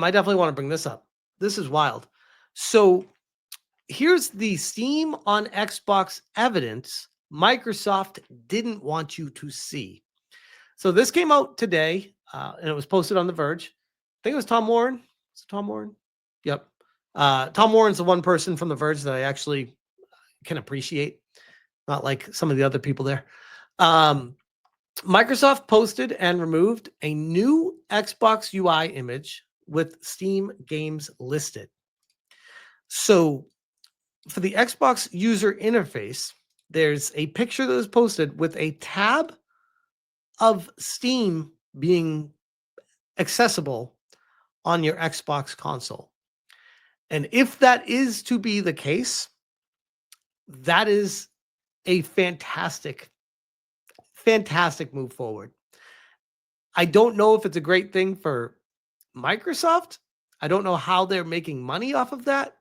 I definitely want to bring this up. This is wild. So here's the Steam on Xbox evidence Microsoft didn't want you to see. So this came out today, and it was posted on The Verge. I think it was Tom Warren. Is it Tom Warren? Yep. Tom Warren's the one person from The Verge that I actually can appreciate, not like some of the other people there. Microsoft posted and removed a new Xbox UI image with Steam games listed. So for the Xbox user interface, there's a picture that was posted with a tab of Steam being accessible on your Xbox console. And if that is to be the case, that is a fantastic move forward. I don't know if it's a great thing for Microsoft. I don't know how they're making money off of that.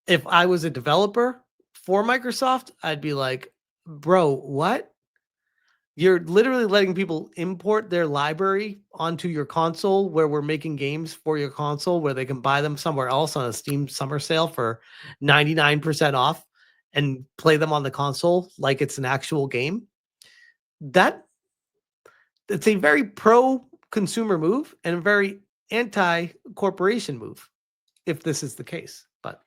If I was a developer for Microsoft, I'd be like, bro, what? You're literally letting people import their library onto your console where we're making games for your console where they can buy them somewhere else on a Steam summer sale for 99% off and play them on the console like it's an actual game. It's a very pro-consumer move and a very anti-corporation move, if this is the case. But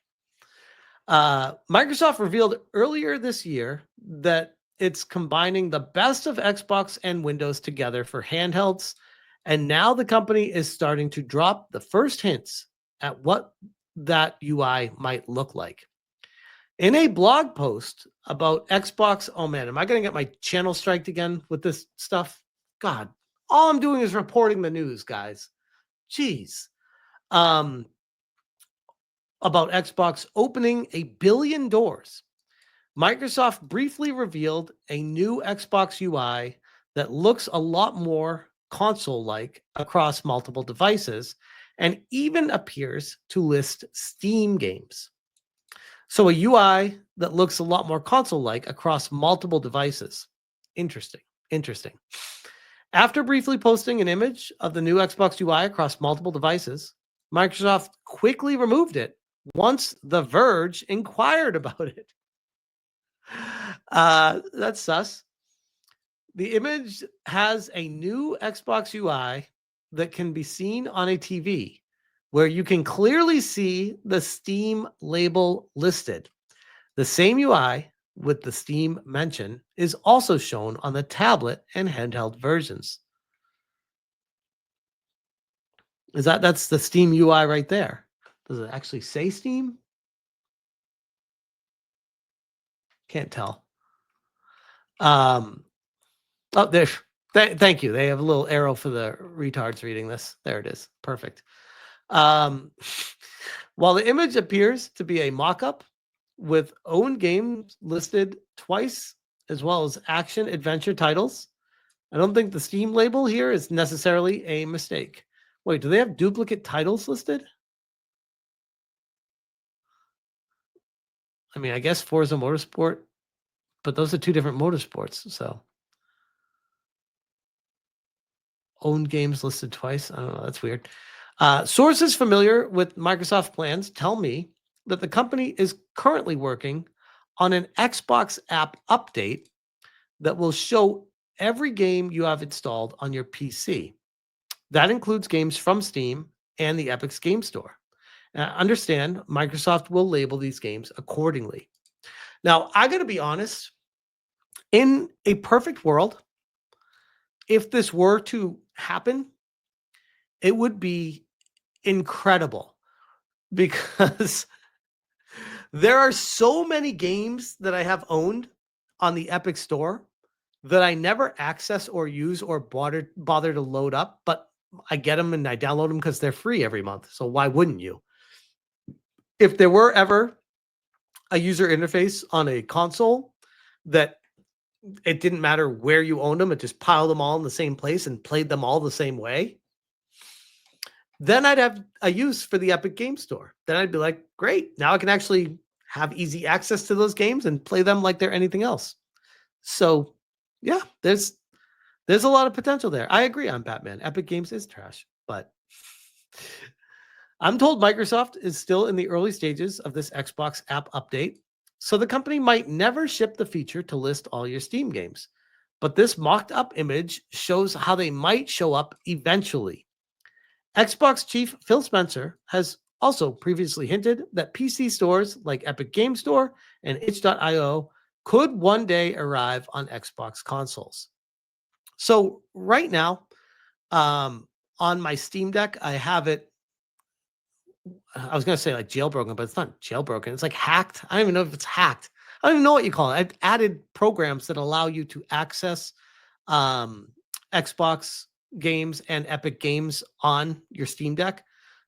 Microsoft revealed earlier this year that it's combining the best of Xbox and Windows together for handhelds, and now the company is starting to drop the first hints at what that UI might look like. In a blog post about Xbox, oh man, am I going to get my channel striked again with this stuff? God, all I'm doing is reporting the news, guys. Jeez. About Xbox opening 1 billion doors, Microsoft briefly revealed a new Xbox UI that looks a lot more console-like across multiple devices and even appears to list Steam games. So a UI that looks a lot more console-like across multiple devices. Interesting. After briefly posting an image of the new Xbox UI across multiple devices, Microsoft quickly removed it once The Verge inquired about it. That's sus. The image has a new Xbox UI that can be seen on a TV where you can clearly see the Steam label listed. The same UI with the Steam mention is also shown on the tablet and handheld versions. That's the Steam UI right there. Does it actually say Steam? Can't tell. Oh, there. Thank you. They have a little arrow for the retards reading this. There it is. Perfect. While the image appears to be a mock-up with own games listed twice, as well as action adventure titles, I don't think the Steam label here is necessarily a mistake. Wait, do they have duplicate titles listed? I mean, I guess Forza Motorsport, but those are two different motorsports, so. Owned games listed twice. I don't know. That's weird. Sources familiar with Microsoft plans tell me that the company is currently working on an Xbox app update that will show every game you have installed on your PC. That includes games from Steam and the Epic's Game Store. Understand, Microsoft will label these games accordingly. Now, I got to be honest, in a perfect world, if this were to happen, it would be incredible because there are so many games that I have owned on the Epic Store that I never access or use or bother to load up, but I get them and I download them because they're free every month. So why wouldn't you? If there were ever a user interface on a console that it didn't matter where you owned them, it just piled them all in the same place and played them all the same way, then I'd have a use for the Epic Game Store. Then I'd be like, great, now I can actually have easy access to those games and play them like they're anything else. So yeah, there's a lot of potential there. I agree on Batman. Epic Games is trash. but I'm told Microsoft is still in the early stages of this Xbox app update, so the company might never ship the feature to list all your Steam games. But this mocked up image shows how they might show up eventually. Xbox chief Phil Spencer has also previously hinted that PC stores like Epic Game Store and itch.io could one day arrive on Xbox consoles. So right now, on my Steam Deck, I have it. I was gonna say like jailbroken, but it's not jailbroken. It's like hacked. I don't even know if it's hacked. I don't even know what you call it. I've added programs that allow you to access um, Xbox games and Epic games on your Steam Deck.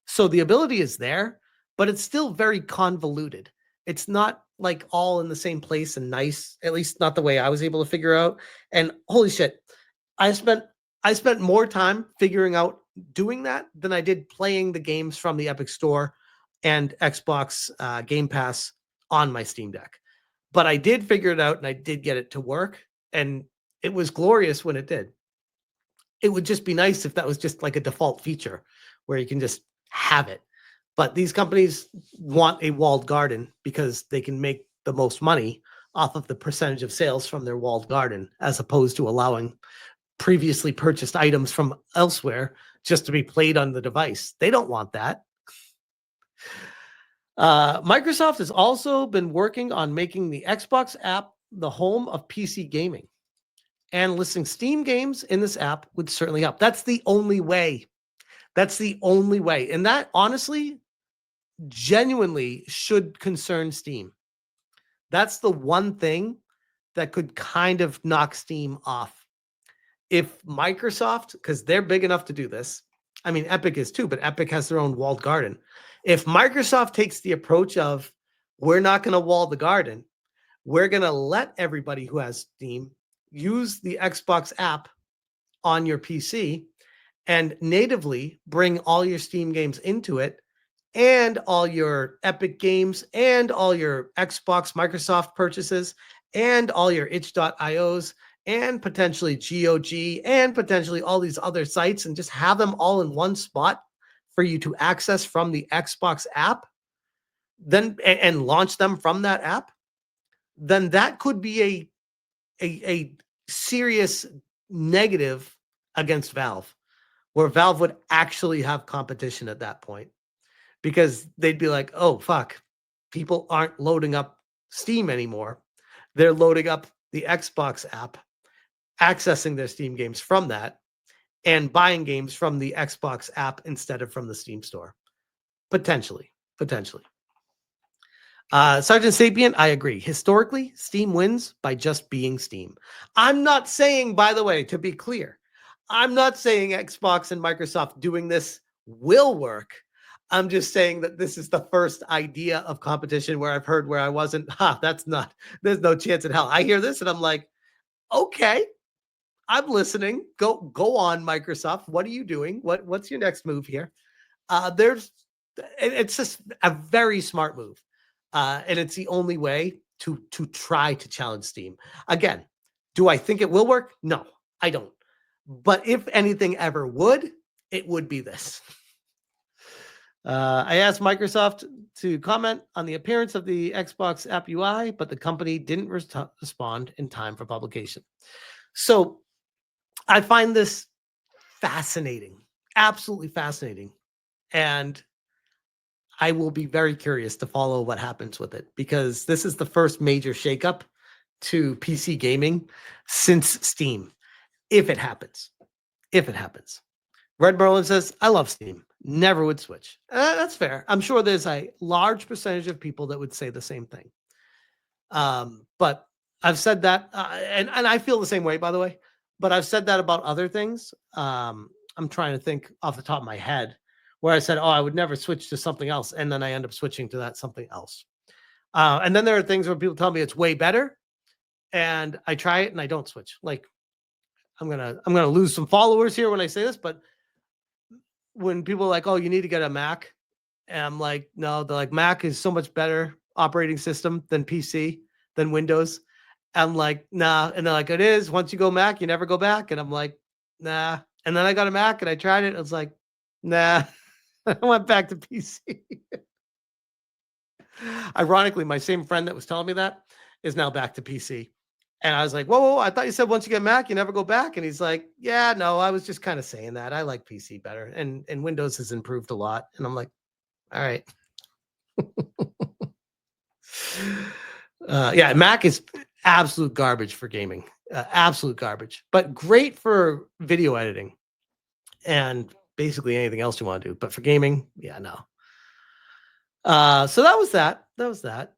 So the ability is there, but it's still very convoluted. It's not like all in the same place and nice, at least not the way I was able to figure out. And holy shit, I spent I spent more time figuring out doing that than I did playing the games from the Epic Store and Xbox Game Pass on my Steam Deck. But I did figure it out and I did get it to work. And it was glorious when it did. It would just be nice if that was just like a default feature where you can just have it. But these companies want a walled garden because they can make the most money off of the percentage of sales from their walled garden, as opposed to allowing previously purchased items from elsewhere just to be played on the device. They don't want that. Microsoft has also been working on making the Xbox app the home of PC gaming, and listing Steam games in this app would certainly help. That's the only way. That's the only way. And that honestly, genuinely should concern Steam. That's the one thing that could kind of knock Steam off. If Microsoft, because they're big enough to do this, I mean, Epic is too, but Epic has their own walled garden. If Microsoft takes the approach of, we're not going to wall the garden, we're going to let everybody who has Steam use the Xbox app on your PC and natively bring all your Steam games into it, and all your Epic games and all your Xbox Microsoft purchases and all your itch.ios and potentially GOG and potentially all these other sites, and just have them all in one spot for you to access from the Xbox app, then and launch them from that app, then that could be a serious negative against Valve, where Valve would actually have competition at that point, because they'd be like, oh, fuck, people aren't loading up Steam anymore. They're loading up the Xbox app, accessing their Steam games from that, and buying games from the Xbox app instead of from the Steam store. Potentially. Sergeant Sapien, I agree. Historically, Steam wins by just being Steam. I'm not saying, by the way, to be clear, I'm not saying Xbox and Microsoft doing this will work. I'm just saying that this is the first idea of competition where I've heard where I wasn't, there's no chance in hell. I hear this and I'm like, okay, I'm listening. Go on, Microsoft. What are you doing? What's your next move here? It's just a very smart move. And it's the only way to try to challenge Steam. Again, do I think it will work? No, I don't. But if anything ever would, it would be this. I asked Microsoft to comment on the appearance of the Xbox app UI, but the company didn't respond in time for publication. So I find this fascinating, absolutely fascinating. And I will be very curious to follow what happens with it, because this is the first major shakeup to PC gaming since Steam, if it happens. Red Merlin says, I love Steam. Never would switch. That's fair. I'm sure there's a large percentage of people that would say the same thing. But I've said that, and I feel the same way, by the way, but I've said that about other things. I'm trying to think off the top of my head where I said, oh, I would never switch to something else. And then I end up switching to that something else. And then there are things where people tell me it's way better, and I try it and I don't switch. Like, I'm gonna lose some followers here when I say this, but when people are like, oh, you need to get a Mac, and I'm like, no, they're like, Mac is so much better operating system than PC, than Windows. I'm like, nah. And they're like, it is. Once you go Mac, you never go back. And I'm like, nah. And then I got a Mac and I tried it. I was like, Nah, I went back to PC. Ironically, my same friend that was telling me that is now back to PC. And I was like, whoa, whoa, I thought you said once you get Mac, you never go back. And he's like, yeah, no, I was just kind of saying that. I like PC better. And Windows has improved a lot. And I'm like, all right. Yeah, Mac is absolute garbage for gaming. Absolute garbage, but great for video editing and basically anything else you want to do. But for gaming, yeah, no. So that was that. That was that.